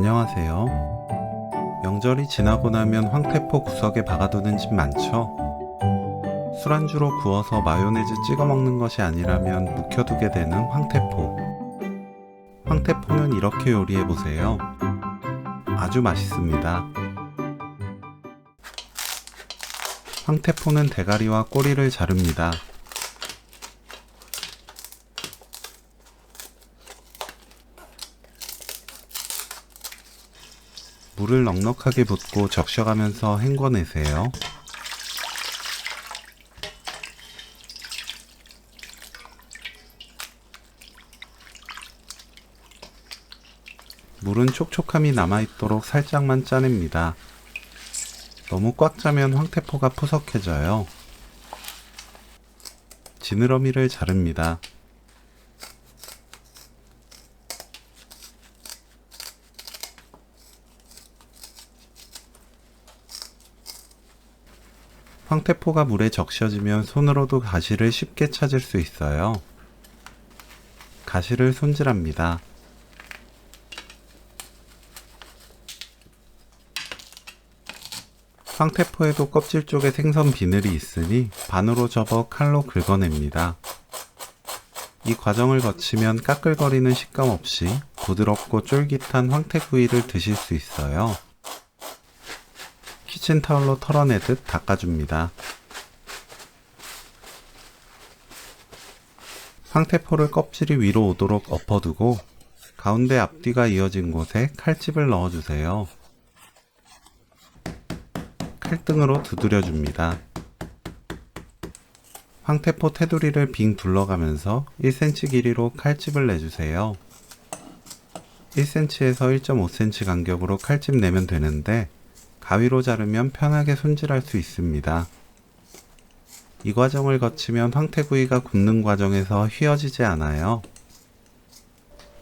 안녕하세요. 명절이 지나고 나면 황태포 구석에 박아두는 집 많죠? 술안주로 구워서 마요네즈 찍어 먹는 것이 아니라면 묵혀두게 되는 황태포. 황태포는 이렇게 요리해보세요. 아주 맛있습니다. 황태포는 대가리와 꼬리를 자릅니다. 물을 넉넉하게 붓고 적셔가면서 헹궈내세요. 물은 촉촉함이 남아있도록 살짝만 짜냅니다. 너무 꽉 짜면 황태포가 푸석해져요. 지느러미를 자릅니다. 황태포가 물에 적셔지면 손으로도 가시를 쉽게 찾을 수 있어요. 가시를 손질합니다. 황태포에도 껍질 쪽에 생선 비늘이 있으니 반으로 접어 칼로 긁어냅니다. 이 과정을 거치면 까끌거리는 식감 없이 부드럽고 쫄깃한 황태구이를 드실 수 있어요. 키친타올로 털어내듯 닦아줍니다. 황태포를 껍질이 위로 오도록 엎어두고 가운데 앞뒤가 이어진 곳에 칼집을 넣어주세요. 칼등으로 두드려줍니다. 황태포 테두리를 빙 둘러가면서 1cm 길이로 칼집을 내주세요. 1cm에서 1.5cm 간격으로 칼집 내면 되는데 가위로 자르면 편하게 손질할 수 있습니다. 이 과정을 거치면 황태구이가 굽는 과정에서 휘어지지 않아요.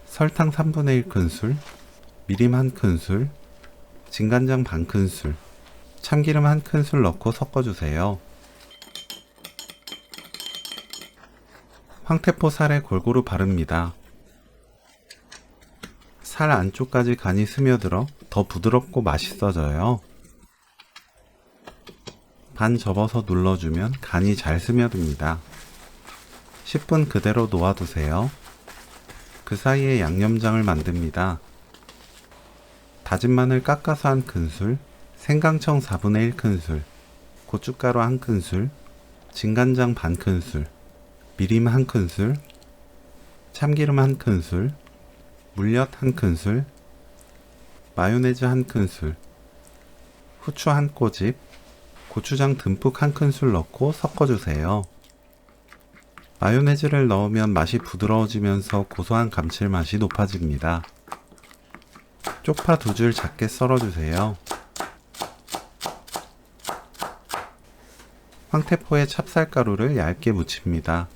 설탕 3분의 1큰술, 미림 1큰술, 진간장 반큰술, 참기름 1큰술 넣고 섞어주세요. 황태포 살에 골고루 바릅니다. 살 안쪽까지 간이 스며들어 더 부드럽고 맛있어져요. 반 접어서 눌러주면 간이 잘 스며듭니다. 10분 그대로 놓아두세요. 그 사이에 양념장을 만듭니다. 다진 마늘 깎아서 1큰술, 생강청 4분의 1큰술, 고춧가루 1큰술, 진간장 반큰술, 미림 1큰술, 참기름 1큰술, 물엿 1큰술, 마요네즈 1큰술, 후추 1꼬집, 고추장 듬뿍 1큰술 넣고 섞어주세요. 마요네즈를 넣으면 맛이 부드러워지면서 고소한 감칠맛이 높아집니다. 쪽파 2줄 작게 썰어주세요. 황태포에 찹쌀가루를 얇게 묻힙니다.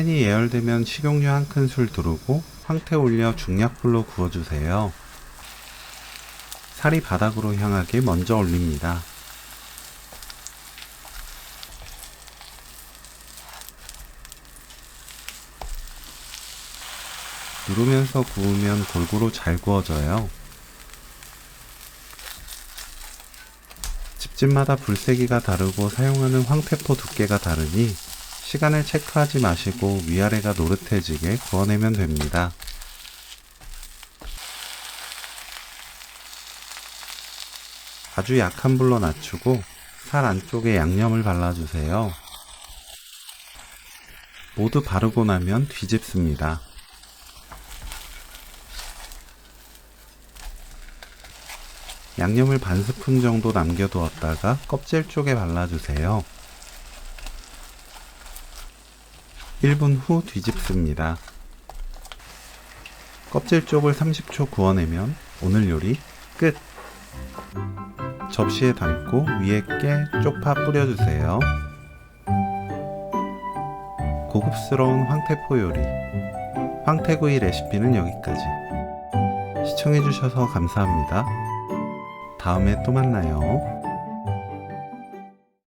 팬이 예열되면 식용유 1큰술 두르고 황태 올려 중약불로 구워주세요. 살이 바닥으로 향하게 먼저 올립니다. 누르면서 구우면 골고루 잘 구워져요. 집집마다 불세기가 다르고 사용하는 황태포 두께가 다르니 시간을 체크하지 마시고 위아래가 노릇해지게 구워내면 됩니다. 아주 약한 불로 낮추고 살 안쪽에 양념을 발라주세요. 모두 바르고 나면 뒤집습니다. 양념을 반 스푼 정도 남겨두었다가 껍질 쪽에 발라주세요. 1분 후 뒤집습니다. 껍질 쪽을 30초 구워내면 오늘 요리 끝! 접시에 담고 위에 깨, 쪽파 뿌려주세요. 고급스러운 황태포 요리, 황태구이 레시피는 여기까지. 시청해주셔서 감사합니다. 다음에 또 만나요.